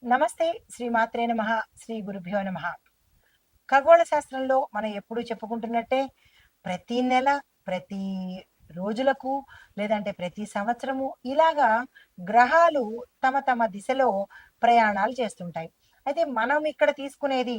నమస్తే. శ్రీమాత్రే నమః. శ్రీ గురుభ్యో నమః. ఖగోళ శాస్త్రంలో మనం ఎప్పుడూ చెప్పుకుంటున్నట్టే ప్రతి నెల, ప్రతి రోజులకు లేదంటే ప్రతి సంవత్సరము ఇలాగా గ్రహాలు తమ తమ దిశలో ప్రయాణాలు చేస్తుంటాయి. అయితే మనం ఇక్కడ తీసుకునేది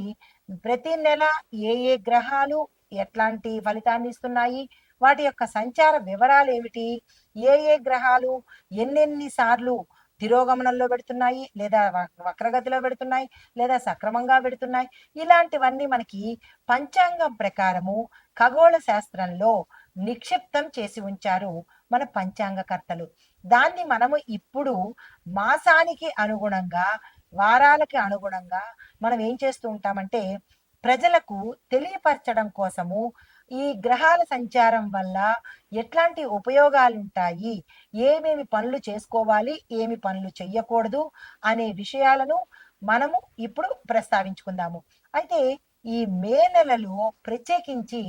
ప్రతి నెల ఏ ఏ గ్రహాలు ఎట్లాంటి ఫలితాన్ని ఇస్తున్నాయి? వాటి యొక్క సంచార వివరాలేమిటి? ఏ ఏ గ్రహాలు ఎన్నెన్ని సార్లు తిరోగమనంలో పెడుతున్నాయి? లేదా వక్రగతిలో పెడుతున్నాయి? లేదా సక్రమంగా పెడుతున్నాయి? ఇలాంటివన్నీ మనకి పంచాంగం ప్రకారము ఖగోళ శాస్త్రంలో నిక్షిప్తం చేసి ఉంచారు మన పంచాంగకర్తలు. దాన్ని మనము ఇప్పుడు మాసానికి అనుగుణంగా, వారాలకి అనుగుణంగా మనం ఏం చేస్తూ ఉంటామంటే ప్రజలకు తెలియపరచడం కోసము ఈ గ్రహాల సంచారం వల్ల ఎట్లాంటి ఉపయోగాలుంటాయి, ఏమేమి పనులు చేసుకోవాలి, ఏమి పనులు చెయ్యకూడదు అనే విషయాలను మనము ఇప్పుడు ప్రస్తావించుకుందాము. అయితే ఈ మే నెలలో ప్రత్యేకించి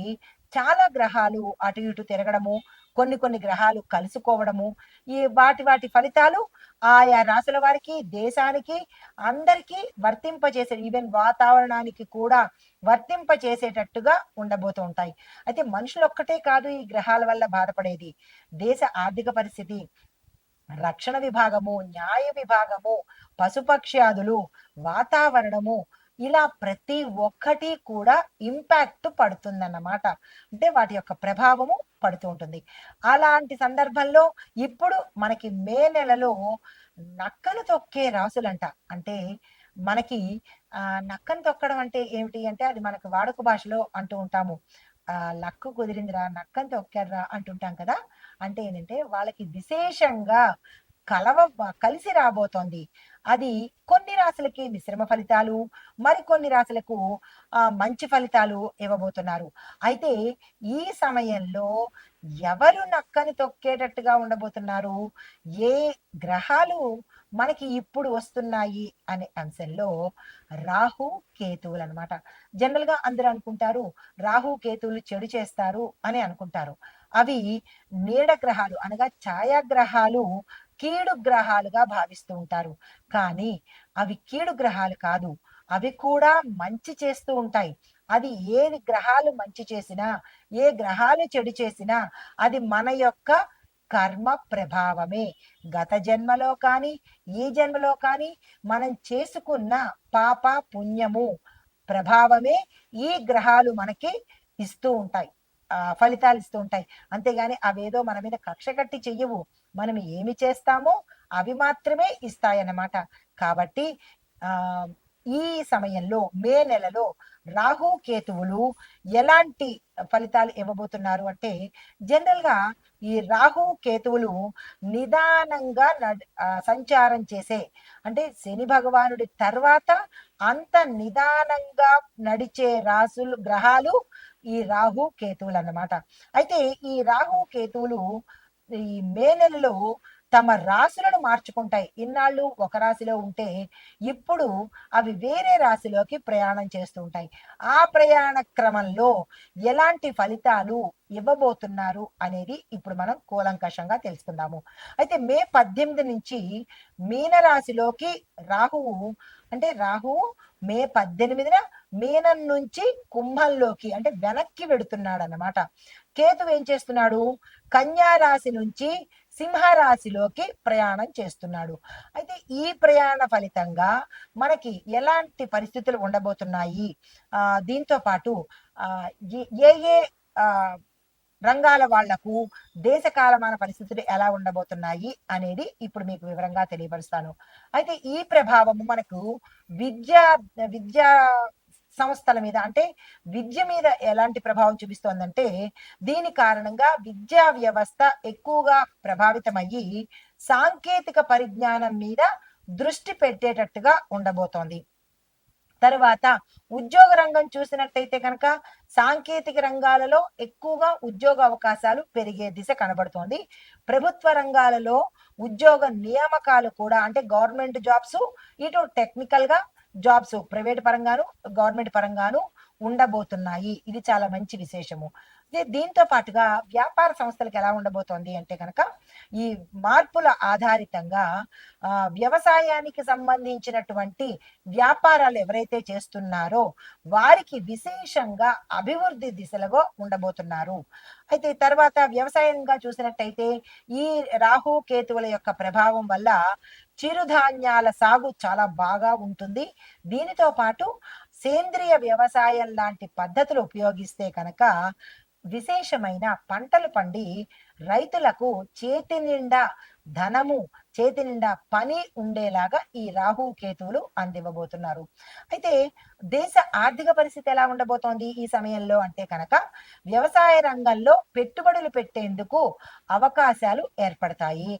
చాలా గ్రహాలు అటు ఇటు తిరగడము, కొన్ని గ్రహాలు కలుసుకోవడము, ఈ వాటి ఫలితాలు ఆయా రాసుల వారికి, దేశానికి, అందరికీ వర్తింపజేసే ఈవెన్ వాతావరణానికి కూడా వర్తింపచేసేటట్టుగా ఉండబోతూ ఉంటాయి. అయితే మనుషులొక్కటే కాదు ఈ గ్రహాల వల్ల బాధపడేది. దేశ ఆర్థిక పరిస్థితి, రక్షణ విభాగము, న్యాయ విభాగము, పశుపక్ష్యాదులు, వాతావరణము ఇలా ప్రతి ఒక్కటి కూడా ఇంపాక్ట్ పడుతుందన్నమాట. అంటే వాటి యొక్క ప్రభావము పడుతూ ఉంటుంది. అలాంటి సందర్భంలో ఇప్పుడు మనకి మే నెలలో నక్కను తొక్కే రాసులంట. అంటే మనకి నక్కను తొక్కడం అంటే ఏమిటి అంటే అది మనకు వాడుక భాషలో అంటూ ఉంటాము. లక్కు కుదిరిందిరా, నక్కను తొక్కారురా అంటుంటాం కదా! అంటే ఏంటంటే వాళ్ళకి విశేషంగా కలిసి రాబోతోంది. అది కొన్ని రాశులకి మిశ్రమ ఫలితాలు, మరికొన్ని రాశులకు మంచి ఫలితాలు ఇవ్వబోతున్నారు. అయితే ఈ సమయంలో ఎవరు నక్కని తొక్కేటట్టుగా ఉండబోతున్నారు? ఏ గ్రహాలు మనకి ఇప్పుడు వస్తున్నాయి అనే అంశంలో రాహు, కేతువులనమాట. జనరల్‌గా అందరూ అనుకుంటారు రాహు, కేతువులు చెడు చేస్తారు అని అనుకుంటారు. అవి నీడ గ్రహాలు అనగా ఛాయాగ్రహాలు, కీడు గ్రహాలుగా భావిస్తూ ఉంటారు. కానీ అవి కీడు గ్రహాలు కాదు. అవి కూడా మంచి చేస్తూ ఉంటాయి. అది ఏ గ్రహాలు మంచి చేసినా, ఏ గ్రహాలు చెడు చేసినా అది మన యొక్క కర్మ ప్రభావమే. గత జన్మలో కానీ, ఈ జన్మలో కానీ మనం చేసుకున్న పాప, పుణ్యము ప్రభావమే ఈ గ్రహాలు మనకి ఇస్తూ ఉంటాయి. ఫలితాలు ఇస్తూ ఉంటాయి. అంతేగాని అవేదో మన మీద కక్ష కట్టి చెయ్యవు. మనం ఏమి చేస్తామో అవి మాత్రమే ఇస్తాయన్నమాట. కాబట్టి ఆహ్, ఈ సమయంలో మే నెలలో రాహు, కేతువులు ఎలాంటి ఫలితాలు ఇవ్వబోతున్నారు అంటే జనరల్‌గా ఈ రాహు, కేతువులు నిదానంగా సంచారం చేసే అంటే శని భగవానుడి తర్వాత అంత నిదానంగా నడిచే రాసులు గ్రహాలు ఈ రాహు, కేతువులన్నమాట. అయితే ఈ రాహు, కేతువులు ఈ మే నెలలో తమ రాశులను మార్చుకుంటాయి. ఇన్నాళ్ళు ఒక రాశిలో ఉంటే ఇప్పుడు అవి వేరే రాశిలోకి ప్రయాణం చేస్తూ ఉంటాయి. ఆ ప్రయాణ క్రమంలో ఎలాంటి ఫలితాలు ఇవ్వబోతున్నారు అనేది ఇప్పుడు మనం కూలంకషంగా తెలుసుకుందాము. అయితే మే 18 నుంచి మీనరాశిలోకి రాహువు అంటే రాహువు మే 18న మీనం నుంచి కుంభంలోకి అంటే వెనక్కి వెడుతున్నాడన్నమాట. కేతువు ఏం చేస్తున్నాడు? కన్యా రాశి నుంచి సింహరాశిలోకి ప్రయాణం చేస్తున్నాడు. అయితే ఈ ప్రయాణ ఫలితంగా మనకి ఎలాంటి పరిస్థితులు ఉండబోతున్నాయి? దీంతో పాటు ఏ ఏ రంగాల వాళ్లకు దేశ కాలమాన పరిస్థితులు ఎలా ఉండబోతున్నాయి అనేది ఇప్పుడు మీకు వివరంగా తెలియపరుస్తాను. అయితే ఈ ప్రభావము మనకు విద్యా విద్యా సంస్థల మీద అంటే విద్య మీద ఎలాంటి ప్రభావం చూపిస్తోందంటే దీని కారణంగా విద్యా వ్యవస్థ ఎక్కువగా ప్రభావితమయ్యి సాంకేతిక పరిజ్ఞానం మీద దృష్టి పెట్టేటట్టుగా ఉండబోతోంది. తరువాత ఉద్యోగ రంగం చూసినట్టయితే కనుక సాంకేతిక రంగాలలో ఎక్కువగా ఉద్యోగ అవకాశాలు పెరిగే దిశ కనబడుతోంది. ప్రభుత్వ రంగాలలో ఉద్యోగ నియామకాలు కూడా అంటే గవర్నమెంట్ జాబ్స్, ఇటు టెక్నికల్ గా జాబ్స్ ప్రైవేట్ పరంగాను, గవర్నమెంట్ పరంగాను ఉండబోతున్నాయి. ఇది చాలా మంచి విశేషము. దీంతో పాటుగా వ్యాపార సంస్థలకు ఎలా ఉండబోతోంది అంటే కనుక ఈ మార్పుల ఆధారితంగా వ్యవసాయానికి సంబంధించినటువంటి వ్యాపారాలు ఎవరైతే చేస్తున్నారో వారికి విశేషంగా అభివృద్ధి దిశలో ఉండబోతున్నారు. అయితే తర్వాత వ్యవసాయంగా చూసినట్టయితే ఈ రాహు కేతువుల యొక్క ప్రభావం వల్ల చిరుధాన్యాల సాగు చాలా బాగా ఉంటుంది. దీనితో పాటు సేంద్రియ వ్యవసాయం లాంటి పద్ధతులు ఉపయోగిస్తే కనుక విశేషమైన పంటలు పండి రైతులకు చేతి నిండా ధనము, చేతి నిండా పని ఉండేలాగా ఈ రాహు కేతువులు అందివ్వబోతున్నారు. అయితే దేశ ఆర్థిక పరిస్థితి ఎలా ఉండబోతోంది ఈ సమయంలో అంటే కనుక వ్యవసాయ రంగంలో పెట్టుబడులు పెట్టేందుకు అవకాశాలు ఏర్పడతాయి.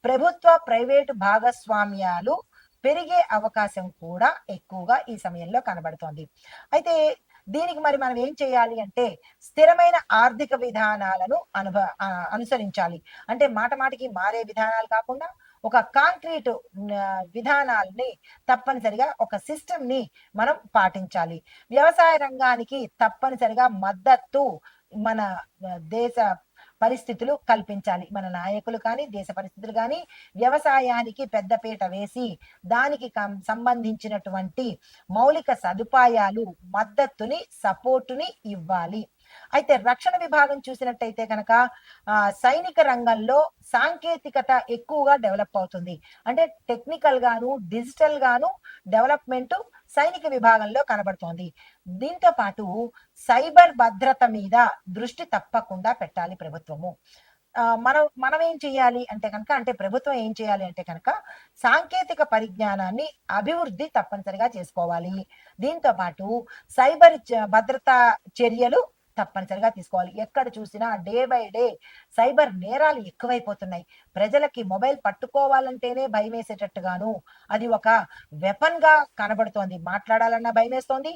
ప్రభుత్వ ప్రైవేటు భాగస్వామ్యాలు పెరిగే అవకాశం కూడా ఎక్కువగా ఈ సమయంలో కనబడుతోంది. అయితే దీనికి మరి మనం ఏం చేయాలి అంటే స్థిరమైన ఆర్థిక విధానాలను అనుసరించాలి. అంటే మాట మాటికి మారే విధానాలు కాకుండా ఒక కాంక్రీట్ విధానాలని తప్పనిసరిగా ఒక సిస్టమ్ ని మనం పాటించాలి. వ్యవసాయ రంగానికి తప్పనిసరిగా మద్దతు మన దేశ పరిస్థితులు కల్పించాలి. మన నాయకులు కానీ దేశ పరిస్థితులు కానీ వ్యవసాయానికి పెద్దపీట వేసి దానికి సంబంధించినటువంటి మౌలిక సదుపాయాలు, మద్దతుని, సపోర్టుని ఇవ్వాలి. అయితే రక్షణ విభాగం చూసినట్టయితే కనుక సైనిక రంగంలో సాంకేతికత ఎక్కువగా డెవలప్ అవుతుంది. అంటే టెక్నికల్ గాను డిజిటల్ గాను డెవలప్మెంట్ సైనిక విభాగంలో కనబడుతోంది. దీంతో పాటు సైబర్ భద్రత మీద దృష్టి తప్పకుండా పెట్టాలి ప్రభుత్వము. మనం ఏం చేయాలి అంటే కనుక అంటే ప్రభుత్వం ఏం చేయాలి అంటే కనుక సాంకేతిక పరిజ్ఞానాన్ని అభివృద్ధి తప్పనిసరిగా చేసుకోవాలి. దీంతో పాటు సైబర్ భద్రతా చర్యలు తప్పనిసరిగా తీసుకోవాలి. ఎక్కడ చూసినా డే బై డే సైబర్ నేరాలు ఎక్కువైపోతున్నాయి. ప్రజలకి మొబైల్ పట్టుకోవాలంటేనే భయమేసేటట్టుగాను అది ఒక వెపన్ గా కనబడుతోంది. మాట్లాడాలన్నా భయమేస్తోంది,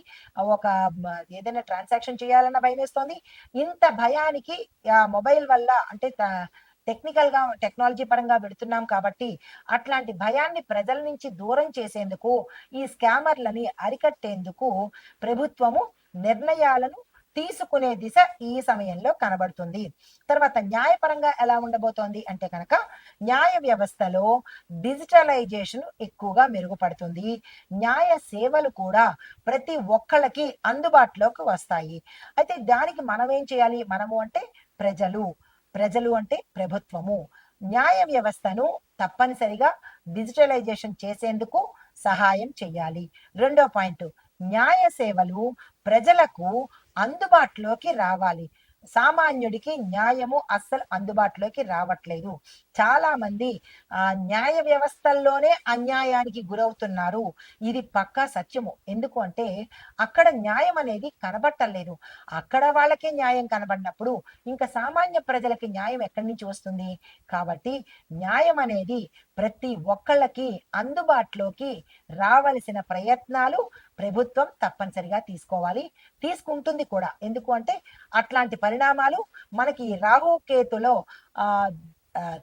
ఒక ఏదైనా ట్రాన్సాక్షన్ చేయాలన్నా భయమేస్తోంది. ఇంత భయానికి ఆ మొబైల్ వల్ల అంటే టెక్నికల్ గా టెక్నాలజీ పరంగా పెడుతున్నాం కాబట్టి అట్లాంటి భయాన్ని ప్రజల నుంచి దూరం చేసేందుకు ఈ స్కామర్లని అరికట్టేందుకు ప్రభుత్వము నిర్ణయాలను తీసుకునే దిశ ఈ సమయంలో కనబడుతుంది. తర్వాత న్యాయపరంగా ఎలా ఉండబోతోంది అంటే కనుక న్యాయ వ్యవస్థలో డిజిటలైజేషన్ ఎక్కువగా మెరుగుపడుతుంది. న్యాయ సేవలు కూడా ప్రతి ఒక్కళ్ళకి అందుబాటులోకి వస్తాయి. అయితే దానికి మనం ఏం చేయాలి? మనము అంటే ప్రజలు అంటే ప్రభుత్వము న్యాయ వ్యవస్థను తప్పనిసరిగా డిజిటలైజేషన్ చేసేందుకు సహాయం చేయాలి. రెండో పాయింట్, న్యాయ సేవలు ప్రజలకు అందుబాటులోకి రావాలి. సామాన్యుడికి న్యాయము అస్సలు అందుబాటులోకి రావట్లేదు. చాలా మంది న్యాయ వ్యవస్థల్లోనే అన్యాయానికి గురవుతున్నారు. ఇది పక్కా సత్యము. ఎందుకు అంటే అక్కడ న్యాయం అనేది కనబట్టలేదు. అక్కడ వాళ్ళకే న్యాయం కనబడినప్పుడు ఇంకా సామాన్య ప్రజలకి న్యాయం ఎక్కడి నుంచి వస్తుంది? కాబట్టి న్యాయం అనేది ప్రతి ఒక్కళ్ళకి అందుబాటులోకి రావలసిన ప్రయత్నాలు ప్రభుత్వం తప్పనిసరిగా తీసుకోవాలి, తీసుకుంటుంది కూడా. ఎందుకు అంటే అట్లాంటి పరిణామాలు మనకి రాహు కేతులో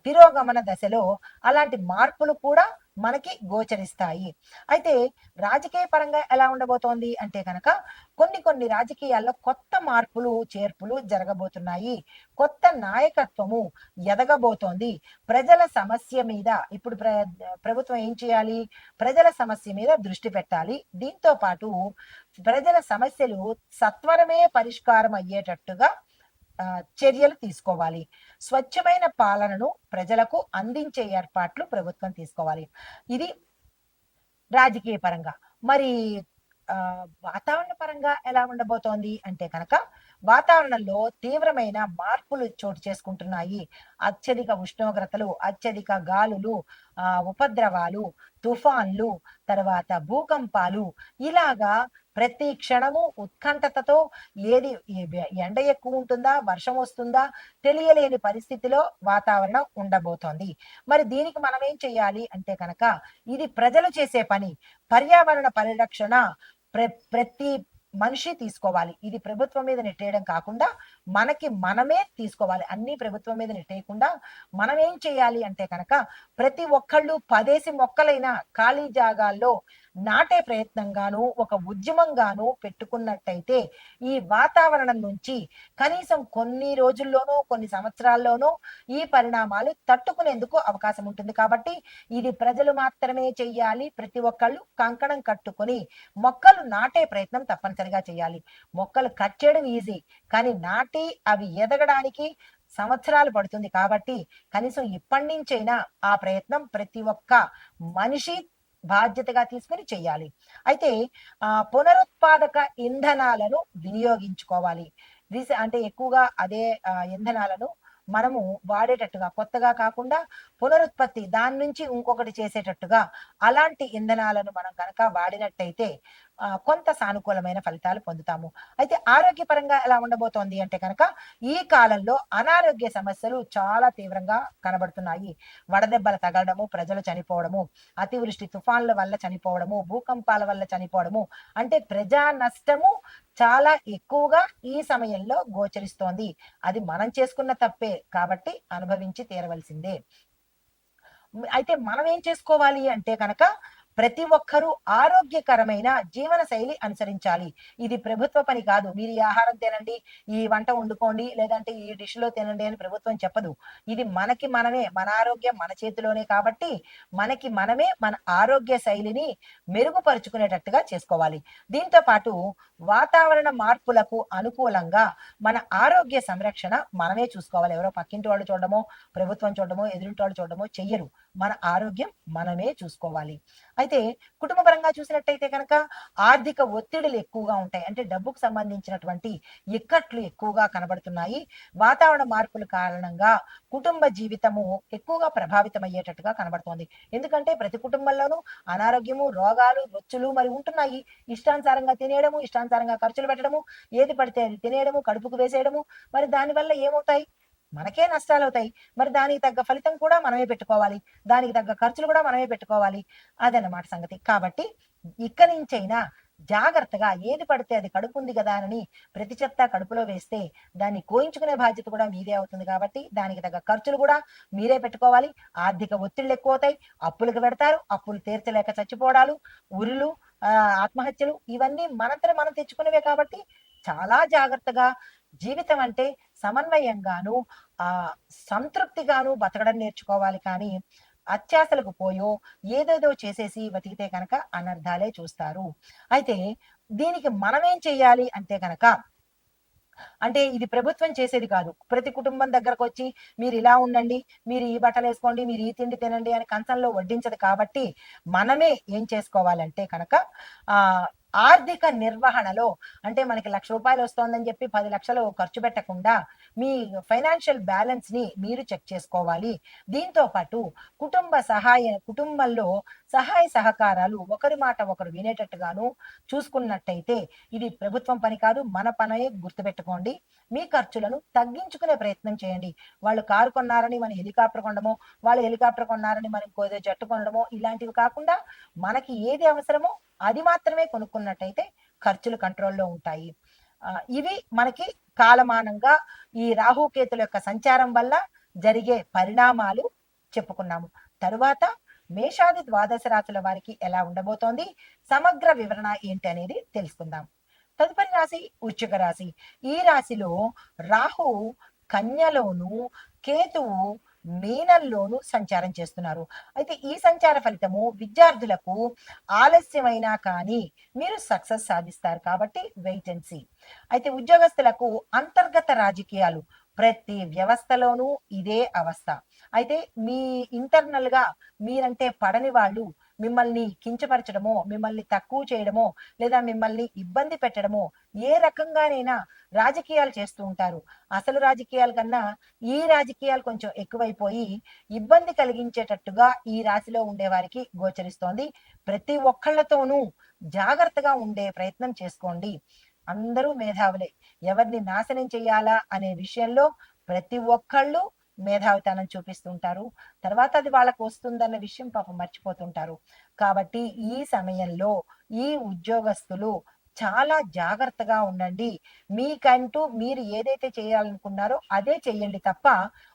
తిరోగమన దశలో అలాంటి మార్పులు కూడా మనకి గోచరిస్తాయి. అయితే రాజకీయ పరంగా ఎలా ఉండబోతోంది అంటే కనుక కొన్ని రాజకీయాల్లో కొత్త మార్పులు చేర్పులు జరగబోతున్నాయి. కొత్త నాయకత్వము ఎదగబోతోంది. ప్రజల సమస్య మీద ఇప్పుడు ప్రభుత్వం ఏం చేయాలి? ప్రజల సమస్య మీద దృష్టి పెట్టాలి. దీంతో పాటు ప్రజల సమస్యలు సత్వరమే పరిష్కారం అయ్యేటట్టుగా చర్యలు తీసుకోవాలి. స్వచ్ఛమైన పాలనను ప్రజలకు అందించే ఏర్పాట్లు ప్రభుత్వం తీసుకోవాలి. ఇది రాజకీయ పరంగా. మరి వాతావరణ పరంగా ఎలా ఉండబోతోంది అంటే కనుక వాతావరణంలో తీవ్రమైన మార్పులు చోటు చేసుకుంటున్నాయి. అత్యధిక ఉష్ణోగ్రతలు, అత్యధిక గాలులు, ఉపద్రవాలు, తుఫాన్లు, తర్వాత భూకంపాలు, ఇలాగా ప్రతి క్షణము ఉత్కంఠతతో ఏది ఎండ ఎక్కువ ఉంటుందా, వర్షం వస్తుందా తెలియలేని పరిస్థితిలో వాతావరణం ఉండబోతోంది. మరి దీనికి మనం ఏం చెయ్యాలి అంటే కనుక ఇది ప్రజలు చేసే పని. పర్యావరణ పరిరక్షణ ప్రతి మనిషి తీసుకోవాలి. ఇది ప్రభుత్వం మీద నెట్టేయడం కాకుండా మనమే తీసుకోవాలి. అన్ని ప్రభుత్వం మీద నెట్టేయకుండా మనం ఏం చేయాలి అంటే కనుక ప్రతి ఒక్కళ్ళు 10 మొక్కలైనా ఖాళీ జాగాల్లో నాటే ప్రయత్నంగాను ఒక ఉద్యమంగాను పెట్టుకున్నట్టయితే ఈ వాతావరణం నుంచి కనీసం కొన్ని రోజుల్లోనో కొన్ని సంవత్సరాల్లోనో ఈ పరిణామాలు తట్టుకునేందుకు అవకాశం ఉంటుంది. కాబట్టి ఇది ప్రజలు మాత్రమే చెయ్యాలి. ప్రతి ఒక్కళ్ళు కంకణం కట్టుకొని మొక్కలు నాటే ప్రయత్నం తప్పనిసరిగా చేయాలి. మొక్కలు కట్ చేయడం ఈజీ, కానీ నాటి అవి ఎదగడానికి సంవత్సరాలు పడుతుంది. కాబట్టి కనీసం ఇప్పటి నుంచైనా ఆ ప్రయత్నం ప్రతి ఒక్క మనిషి బాధ్యతగా తీసుకుని చెయ్యాలి. అయితే పునరుత్పాదక ఇంధనాలను వినియోగించుకోవాలి. అంటే ఎక్కువగా అదే ఇంధనాలను మనము వాడేటట్టుగా, కొత్తగా కాకుండా పునరుత్పత్తి దాని నుంచి ఇంకొకటి చేసేటట్టుగా అలాంటి ఇంధనాలను మనం కనుక వాడినట్టయితే కొంత సానుకూలమైన ఫలితాలు పొందుతాము. అయితే ఆరోగ్యపరంగా ఎలా ఉండబోతోంది అంటే కనుక ఈ కాలంలో అనారోగ్య సమస్యలు చాలా తీవ్రంగా కనబడుతున్నాయి. వడదెబ్బలు తగలడము, ప్రజలు చనిపోవడము, అతివృష్టి తుఫాన్ల వల్ల చనిపోవడము, భూకంపాల వల్ల చనిపోవడము, అంటే ప్రజా నష్టము చాలా ఎక్కువగా ఈ సమయంలో గోచరిస్తోంది. అది మనం చేసుకున్న తప్పే కాబట్టి అనుభవించి తీరవలసిందే. అయితే మనం ఏం చేసుకోవాలి అంటే కనుక ప్రతి ఒక్కరూ ఆరోగ్యకరమైన జీవన శైలి అనుసరించాలి. ఇది ప్రభుత్వ పని కాదు. మీరు ఈ ఆహారం తినండి, ఈ వంట వండుకోండి, లేదంటే ఈ డిష్‌లో తినండి అని ప్రభుత్వం చెప్పదు. ఇది మనకి మనమే, మన ఆరోగ్యం మన చేతిలోనే కాబట్టి మనకి మనమే మన ఆరోగ్య శైలిని మెరుగుపరుచుకునేటట్టుగా చేసుకోవాలి. దీంతో పాటు వాతావరణ మార్పులకు అనుకూలంగా మన ఆరోగ్య సంరక్షణ మనమే చూసుకోవాలి. ఎవరో పక్కింటి వాళ్ళు చూడడమో, ప్రభుత్వం చూడడమో, ఎదురింటి వాళ్ళు చూడడమో చెయ్యరు. మన ఆరోగ్యం మనమే చూసుకోవాలి. అయితే కుటుంబ పరంగా చూసినట్టయితే కనుక ఆర్థిక ఒత్తిడులు ఎక్కువగా ఉంటాయి. అంటే డబ్బుకు సంబంధించినటువంటి ఇక్కట్లు ఎక్కువగా కనబడుతున్నాయి. వాతావరణ మార్పుల కారణంగా కుటుంబ జీవితము ఎక్కువగా ప్రభావితం అయ్యేటట్టుగా కనబడుతోంది. ఎందుకంటే ప్రతి కుటుంబంలోనూ అనారోగ్యము, రోగాలు, రొచ్చులు మరి ఉంటున్నాయి. ఇష్టానుసారంగా తినేయడము, ఇష్టానుసారంగా ఖర్చులు పెట్టడము, ఏది పడితే అది తినేయడము, కడుపుకు వేసేయడము, మరి దానివల్ల ఏమవుతాయి? మనకే నష్టాలవుతాయి. మరి దానికి తగ్గ ఫలితం కూడా మనమే పెట్టుకోవాలి. దానికి తగ్గ ఖర్చులు కూడా మనమే పెట్టుకోవాలి. అదన్నమాట సంగతి. కాబట్టి ఇక్కడి నుంచైనా జాగ్రత్తగా ఏది పడితే అది కడుపుంది కదా అని ప్రతి చెత్త కడుపులో వేస్తే దాన్ని కోయించుకునే బాధ్యత కూడా మీదే అవుతుంది. కాబట్టి దానికి తగ్గ ఖర్చులు కూడా మీరే పెట్టుకోవాలి. ఆర్థిక ఒత్తిళ్లు ఎక్కువవుతాయి. అప్పులకు పెడతారు. అప్పులు తీర్చలేక చచ్చిపోవడాలు, ఉరులు, ఆత్మహత్యలు ఇవన్నీ మనంతట మనం తెచ్చుకునేవే కాబట్టి చాలా జాగ్రత్తగా జీవితం అంటే సమన్వయంగాను సంతృప్తిగాను బతకడం నేర్చుకోవాలి. కానీ అత్యాశలకు పోయో ఏదేదో చేసేసి బతికితే కనుక అనర్థాలే చూస్తారు. అయితే దీనికి మనమేం చెయ్యాలి అంటే కనుక, అంటే ఇది ప్రభుత్వం చేసేది కాదు. ప్రతి కుటుంబం దగ్గరకొచ్చి మీరు ఇలా ఉండండి, మీరు ఈ బట్టలేసుకోండి, మీరు ఈ తిండి తినండి అని కంచంలో వడ్డించదు. కాబట్టి మనమే ఏం చేసుకోవాలంటే కనుక ఆర్థిక నిర్వహణలో, అంటే మనకి ₹1,00,000 వస్తోందని చెప్పి 10,00,000 ఖర్చు పెట్టకుండా మీ ఫైనాన్షియల్ బ్యాలెన్స్ ని మీరు చెక్ చేసుకోవాలి. దీంతో పాటు కుటుంబంలో సహాయ సహకారాలు ఒకరి మాట ఒకరు వినేటట్టుగాను చూసుకున్నట్టయితే ఇది ప్రభుత్వం పని కాదు, మన పనే గుర్తుపెట్టుకోండి. మీ ఖర్చులను తగ్గించుకునే ప్రయత్నం చేయండి. వాళ్ళు కారు కొన్నారని మనం హెలికాప్టర్ కొనడమో, వాళ్ళు హెలికాప్టర్ కొన్నారని మనం ఇంకో జెట్ కొనడమో ఇలాంటివి కాకుండా మనకి ఏది అవసరమో అది మాత్రమే కొనుక్కున్నట్టయితే ఖర్చులు కంట్రోల్‌లో ఉంటాయి. ఇవి మనకి కాలమానంగా ఈ రాహుకేతుల యొక్క సంచారం వల్ల జరిగే పరిణామాలు చెప్పుకున్నాము. తరువాత మేషాది ద్వాదశ రాశుల వారికి ఎలా ఉండబోతోంది, సమగ్ర వివరణ ఏంటి అనేది తెలుసుకుందాం. తదుపరి రాశి వృశ్చిక రాశి. ఈ రాశిలో రాహు కన్యలోను, కేతువు మీనంలోను సంచారం చేస్తున్నారు. అయితే ఈ సంచార ఫలితము విద్యార్థులకు ఆలస్యమైనా కానీ మీరు సక్సెస్ సాధిస్తారు. కాబట్టి వెయిట్ అండ్ సీ. అయితే ఉద్యోగస్తులకు అంతర్గత రాజకీయాలు ప్రతి వ్యవస్థలోనూ ఇదే అవస్థ. అయితే మీ ఇంటర్నల్ గా మీరంటే పడని వాళ్ళు మిమ్మల్ని కించపరచడమో, మిమ్మల్ని తక్కువ చేయడమో, లేదా మిమ్మల్ని ఇబ్బంది పెట్టడమో ఏ రకంగానైనా రాజకీయాలు చేస్తూ ఉంటారు. అసలు రాజకీయాల కన్నా ఈ రాజకీయాలు కొంచెం ఎక్కువైపోయి ఇబ్బంది కలిగించేటట్టుగా ఈ రాశిలో ఉండే వారికి గోచరిస్తోంది. ప్రతి ఒక్కళ్ళతోనూ జాగ్రత్తగా ఉండే ప్రయత్నం చేసుకోండి. అందరూ మేధావులే. ఎవరిని నాశనం చెయ్యాలా అనే విషయంలో ప్రతి ఒక్కళ్ళు మేధావితనం చూపిస్తుంటారు. తర్వాత అది వాళ్ళకు వస్తుందన్న విషయం పాపం మర్చిపోతుంటారు. కాబట్టి ఈ సమయంలో ఈ ఉద్యోగస్తులు చాలా జాగ్రత్తగా ఉండండి. మీకంటూ మీరు ఏదైతే చేయాలనుకున్నారో అదే చేయండి తప్ప,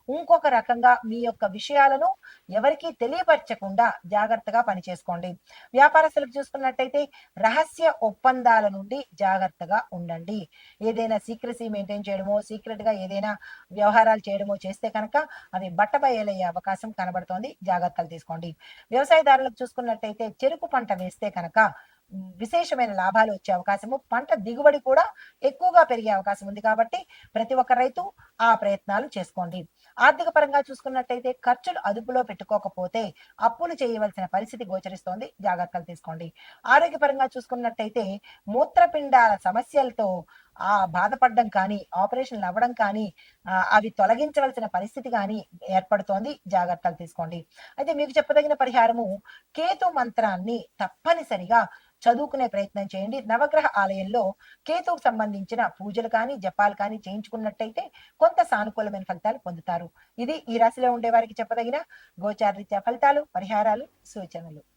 ఇంకొక రకంగా మీ యొక్క విషయాలను ఎవరికీ తెలియపరచకుండా జాగ్రత్తగా పని చేసుకోండి. వ్యాపారస్తులకు చూసుకున్నట్టయితే రహస్య ఒప్పందాల నుండి జాగ్రత్తగా ఉండండి. ఏదైనా సీక్రెసీ మెయింటైన్ చేయడమో, సీక్రెట్‌గా ఏదైనా వ్యవహారాలు చేయడమో చేస్తే కనుక అవి బట్టబయలయ్యే అవకాశం కనబడుతోంది. జాగ్రత్తలు తీసుకోండి. వ్యవసాయదారులకు చూసుకున్నట్టయితే చెరుకు పంట వేస్తే కనుక విశేషమైన లాభాలు వచ్చే అవకాశము, పంట దిగుబడి కూడా ఎక్కువగా పెరిగే అవకాశం ఉంది కాబట్టి ప్రతి ఒక్క రైతు ఆ ప్రయత్నాలు చేసుకోండి. ఆర్థిక పరంగా చూసుకున్నట్టయితే ఖర్చులు అదుపులో పెట్టుకోకపోతే అప్పులు చేయవలసిన పరిస్థితి గోచరిస్తోంది. జాగ్రత్తలు తీసుకోండి. ఆరోగ్యపరంగా చూసుకున్నట్టయితే మూత్రపిండాల సమస్యలతో బాధపడడం కానీ, ఆపరేషన్లు అవ్వడం కానీ, అవి తొలగించవలసిన పరిస్థితి కానీ ఏర్పడుతోంది. జాగ్రత్తలు తీసుకోండి. అయితే మీకు చెప్పదగిన పరిహారము కేతు మంత్రాన్ని తప్పనిసరిగా చదువుకునే ప్రయత్నం చేయండి. నవగ్రహ ఆలయంలో కేతువుకు సంబంధించిన పూజలు కానీ, జపాలు కానీ చేయించుకున్నట్టయితే కొంత సానుకూలమైన ఫలితాలు పొందుతారు. ఇది ఈ రాశిలో ఉండే వారికి చెప్పదగిన గోచారరీత్యా ఫలితాలు, పరిహారాలు, సూచనలు.